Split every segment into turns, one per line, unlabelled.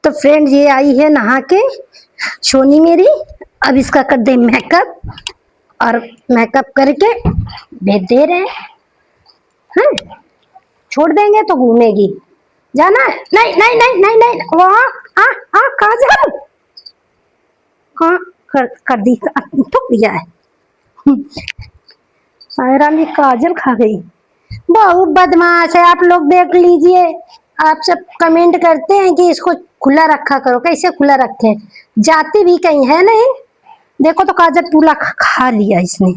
तो फ्रेंड ये आई है नहा के सोनी मेरी। अब इसका कर दे मेकअप, और मेकअप करके भेज दे रहे हैं। छोड़ देंगे तो घूमेगी। जाना है? नहीं नहीं नहीं नहीं नहीं, वहाँ काजल हाँ कर दी, थूक दिया है। रानी काजल खा गई। बहुत बदमाश है, आप लोग देख लीजिए। आप सब कमेंट करते हैं कि इसको खुला रखा करो, कैसे खुला रखे, जाती भी कहीं है नहीं। देखो तो काजल पूरा खा लिया इसने।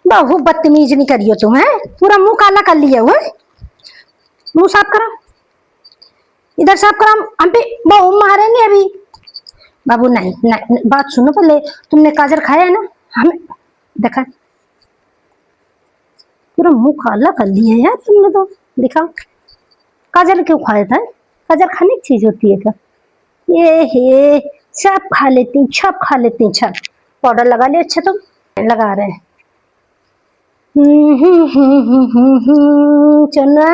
बहुत बदतमीज नहीं करियो तुम, है पूरा मुंह काला कर लिया हुआ। मुंह साफ करो, इधर साफ करो, हम पे बहु मारेंगे अभी। बाबू नहीं, नहीं बात सुनो पहले, तुमने काजल खाया है ना? हमें देखा, पूरा मुंह काला कर लिया यार तुमने तो। दिखाओ काजल क्यों खाया था? काजल खाने की चीज होती है क्या? ये हे, सब खा लेती हूँ, सब खा लेती हूँ, सब। पाउडर लगा ले, अच्छा तुम लगा रहे हैं। चना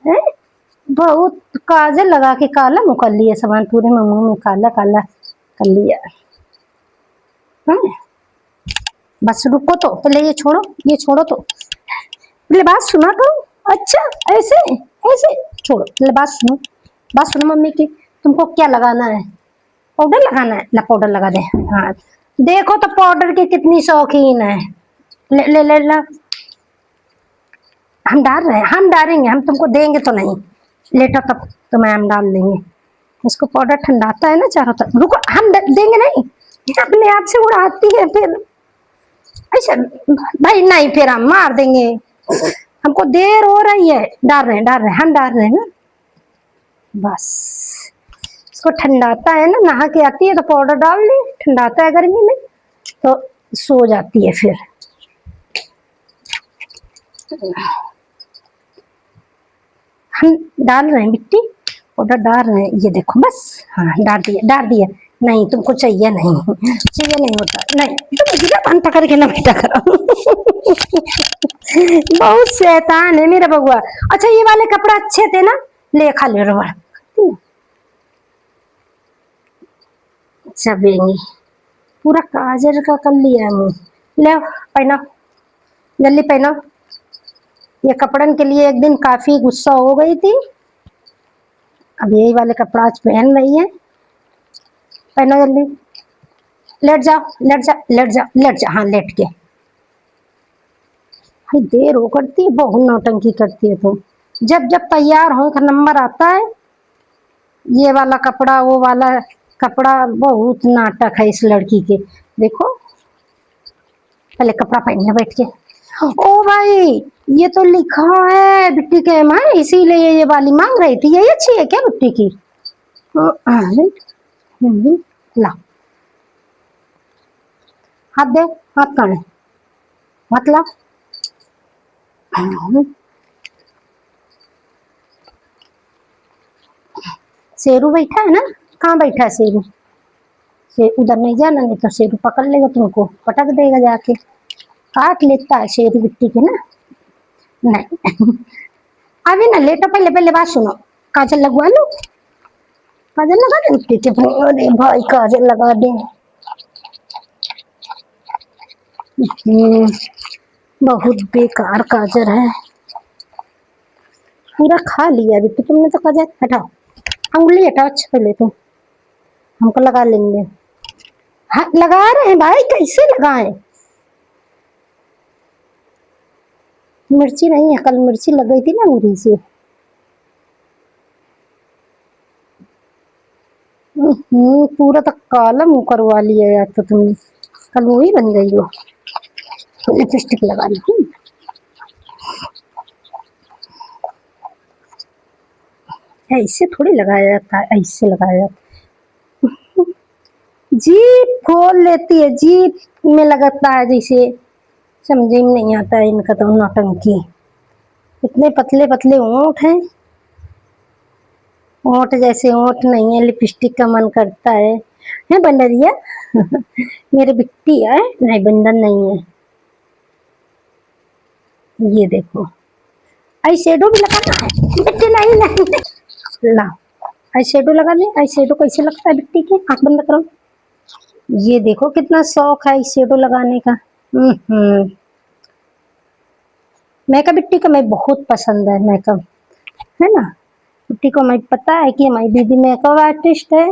है, बहुत काजल लगा के काला मुँह कर लिया, सामान पूरे मुंह में काला काला कर लिया। बस रुको तो पहले, ये छोड़ो, ये छोड़ो तो पहले बात सुना तो। अच्छा ऐसे ऐसे छोड़ो, पहले बात सुनो, बात सुनो मम्मी की। तुमको क्या लगाना है? पाउडर लगाना है? ला पाउडर लगा दे। हाँ देखो तो पाउडर की कितनी शौकीन है। ले ले ले ला, हम डाल रहे हैं, हम डालेंगे, हम तुमको देंगे तो नहीं। लेटर तक तो मैं हम डाल देंगे इसको। पाउडर ठंडाता है ना चारों तरफ। रुको, हम देंगे नहीं, अपने आप से उड़ाती है फिर। अच्छा भाई नहीं, फिर हम मार देंगे, हमको देर हो रही है। डाल रहे हैं, डाल रहे हैं, हम डाल रहे हैं ना। बस इसको ठंडाता है ना, नहा के आती है तो पाउडर डाल ली, ठंडाता है गर्मी में तो सो जाती है फिर। हम डाल रहे हैं मिट्टी, पाउडर डाल रहे हैं, ये देखो बस। हाँ डाल दिया, डाल दिया। नहीं तुमको चाहिए नहीं, चाहिए नहीं होता नहीं, तुम गिरा पान पकड़ के ना बेटा करो। बहुत शैतान है मेरा बउआ। अच्छा ये वाले कपड़ा अच्छे थे ना, ले खा ले रवा। चबेंगी, पूरा काजल का कर लिया मुंह। ले पहना, जल्दी पहना। ये कपड़न के लिए एक दिन काफी गुस्सा हो गई थी, अब यही वाले कपड़ा आज पहन रही है। पहनो जल्दी, लेट जाओ, लेट जाओ, लेट जाओ, लेट जाओ, हाँ लेट के। देर हो करती है, बहुत नौटंकी करती है तुम। जब जब तैयार हो का नंबर आता है, ये वाला कपड़ा वो वाला कपड़ा, बहुत नाटक है इस लड़की के। देखो पहले कपड़ा पहनने बैठ के। ओ भाई ये तो लिखा है बिट्टी के माँ, इसीलिए ये वाली मांग रही थी। यही अच्छी है क्या बिट्टी की? ला हाथ दे, हाथ कहाँ है? हाथ ला। शेरू बैठा है ना? कहाँ बैठा है शेरू? से उधर नहीं जाना, नहीं तो शेरू पकड़ लेगा तुमको, पटक देगा जाके, काट लेता है शेरू बिट्टी के ना। नहीं अभी ना लेटा, पहले पहले बात सुनो। काजल लगवा लो, काजल लगा दे बिट्टी के। अरे भाई काजल लगा दे। बहुत बेकार काजल है, पूरा खा लिया बिट्टी तुमने तो। काजल हटाओ, अंगुली हटाओ। अच्छा पहले तुम, हमको लगा लेंगे। हाँ लगा रहे हैं भाई, कैसे लगाए? मिर्ची नहीं है, कल मिर्ची लग गई थी ना मुझे से। पूरा तो काला मुंह करवा लिया यार तो तुमने, कल वो ही बन गई हो। लिपस्टिक लगा ली, ऐसे थोड़ी लगाया जाता है, ऐसे लगाया जाता। जीप खोल लेती है, जीप में लगता है जैसे, समझे में नहीं आता है इनका तो नौटंकी। इतने पतले पतले होंठ हैं, होंठ जैसे होंठ नहीं है, लिपस्टिक का मन करता है बंदरिया। मेरे बिट्टी है, नहीं बंदर नहीं है। ये देखो आई शेडो भी लगाना है बिट्टी, नहीं नहीं ला। आई शेडो लगा ले। आई शेडो कैसे लगता है बिट्टी के? आंख बंद करो। ये देखो कितना शौक है आई शेडो लगाने का। मेकअप बिट्टी को मैं बहुत पसंद है मेकअप, है ना। बिट्टी को मैं पता है कि हमारी दीदी मेकअप आर्टिस्ट है,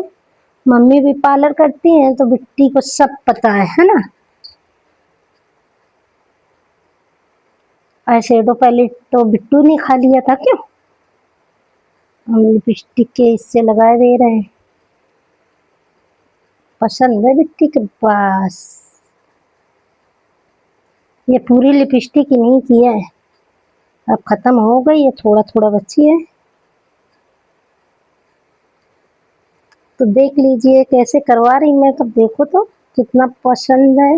मम्मी भी पार्लर करती हैं, तो बिट्टी को सब पता है ना। आई शेडो पहले तो बिट्टू ने खा लिया था क्यों, हम लिपस्टिक के इससे लगा दे रहे हैं। पसंद है बिट्टी के पास। ये पूरी लिपस्टिक ही नहीं की है, अब खत्म हो गई है, थोड़ा थोड़ा बची है। तो देख लीजिए कैसे करवा रही मैं, तो देखो तो कितना पसंद है।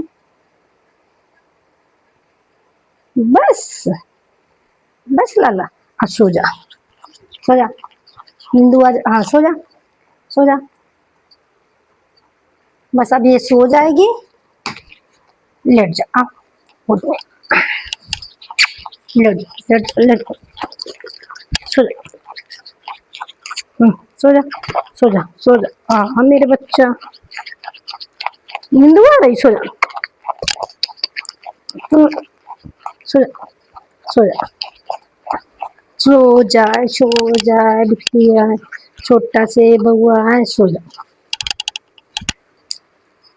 बस बस लाला, हाँ सो जा, सो जा हिंदू आज, हाँ सो जा, सो जा। बस अब ये सो जाएगी, लेट जा, आ उठ, लेट लेट लेट, सो जा, सो जा, सो जा, सो जा। हाँ मेरे बच्चा, नींद आ रही, सो जा, सो जा, सो जा, सो जाए, सो जाए बिटिया, छोटा से बउआ है, सो जा।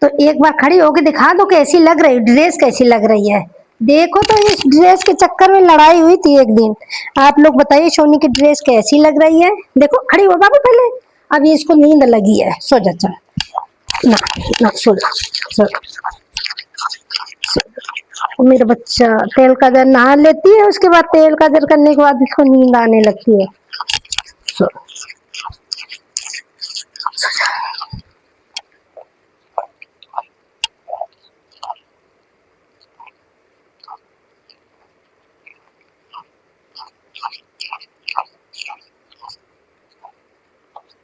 तो एक बार खड़ी होके दिखा दो कैसी लग रही, ड्रेस कैसी लग रही है। देखो तो इस ड्रेस के चक्कर में लड़ाई हुई थी एक दिन। आप लोग बताइए सोनी की ड्रेस कैसी लग रही है। देखो खड़ी हो बाबू पहले, अब ये इसको नींद लगी है, सो जा चल, ना ना सो जा, सो जा, सो जा। मेरा बच्चा तेल काजल नहा लेती है, उसके बाद तेल काजल करने के बाद इसको नींद आने लगती है। सो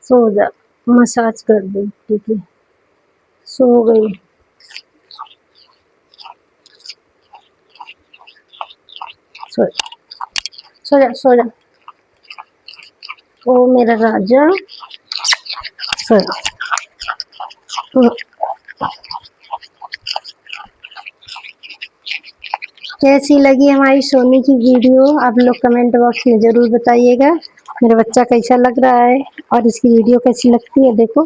सो जा, मसाज कर दे, ठीक है, सो गई। सो जा, सो जा, सो जा, ओ मेरा राजा, सो जा। कैसी लगी हमारी सोनी की वीडियो, आप लोग कमेंट बॉक्स में जरूर बताइएगा। मेरा बच्चा कैसा लग रहा है और इसकी वीडियो कैसी लगती है। देखो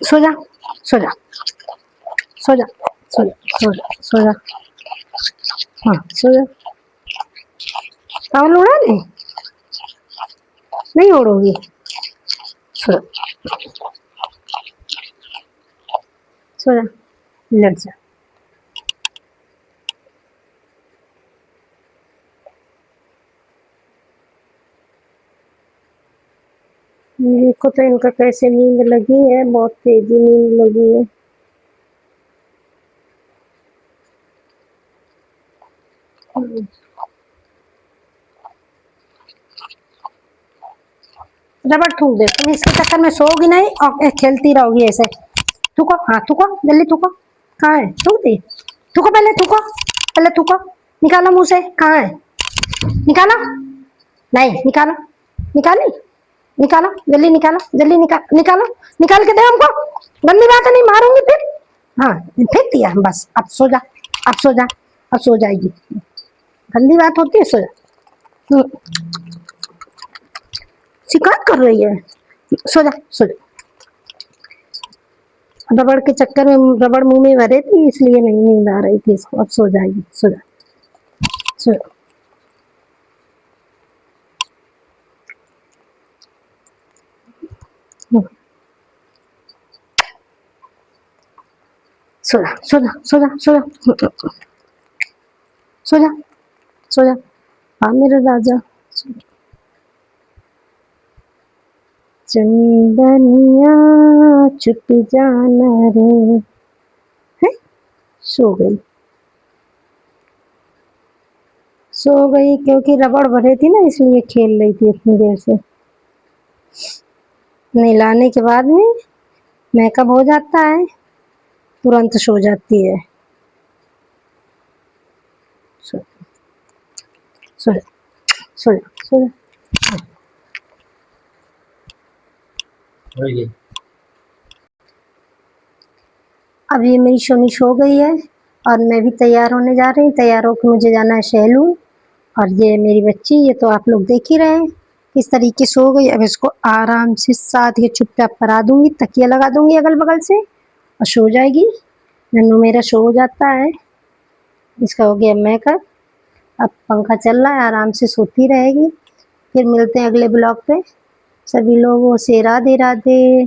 सो जा, सो जा, सो जा, सो जा, सो जा, सो जा, हाँ सो जा। टॉवल उड़ा ले, नहीं उड़ोगी, सो जा, सो जा, लट जा। देखो तो इनका कैसे नींद लगी है, बहुत तेजी नींद लगी है। रबड़ थूक दे, तुम इसके चक्कर में सोओगी नहीं और खेलती रहोगी ऐसे। थूको, हाँ थूको, जल्दी थूको, कहाँ है, थूक दी, थूको पहले, थूको पहले, थूको, निकालो मुंह से, कहाँ है, निकालो, नहीं निकालो, निकाली, निकालो जल्दी, निकालो जल्दी, निकालो, निकाल के दे हमको, गंदी बात है, नहीं मारूंगी फिर। हाँ फेंक दिया, बस अब सो जा, अब सो जा, अब सो जाएगी, गंदी बात होती है, सो जा। शिकायत कर रही है, सो जा, सो जा। रबड़ के चक्कर में रबड़ मुंह में भरे थी, इसलिए नहीं नींद आ रही थी इसको। अब सो जाएगी, सो जा, सो जा। सो जा, सो जा, सो जा, सो जा, सो जा, सो जा, हाँ मेरा राजा। चंदनिया चुप जाना रे, है, सो गई, सो गई क्योंकि रबड़ भरे थी ना, इसलिए खेल रही थी इतनी देर से। नहलाने के बाद में मेकअप हो जाता है, तुरंत सो जाती है। सो सो सो सो,
वही।
अब ये मेरी सोनी सो गई है और मैं भी तैयार होने जा रही हूँ। तैयार होकर मुझे जाना है सैलून। और ये मेरी बच्ची, ये तो आप लोग देख ही रहे हैं किस तरीके सो गई। अब इसको आराम से साथ ये चुपचाप करा दूंगी, तकिया लगा दूंगी अगल बगल से और सो जाएगी। नन्नू मेरा सो जाता है, इसका हो गया मेकअप। अब पंखा चल रहा है, आराम से सोती रहेगी। फिर मिलते हैं अगले ब्लॉग पे। सभी लोगों से राधे राधे।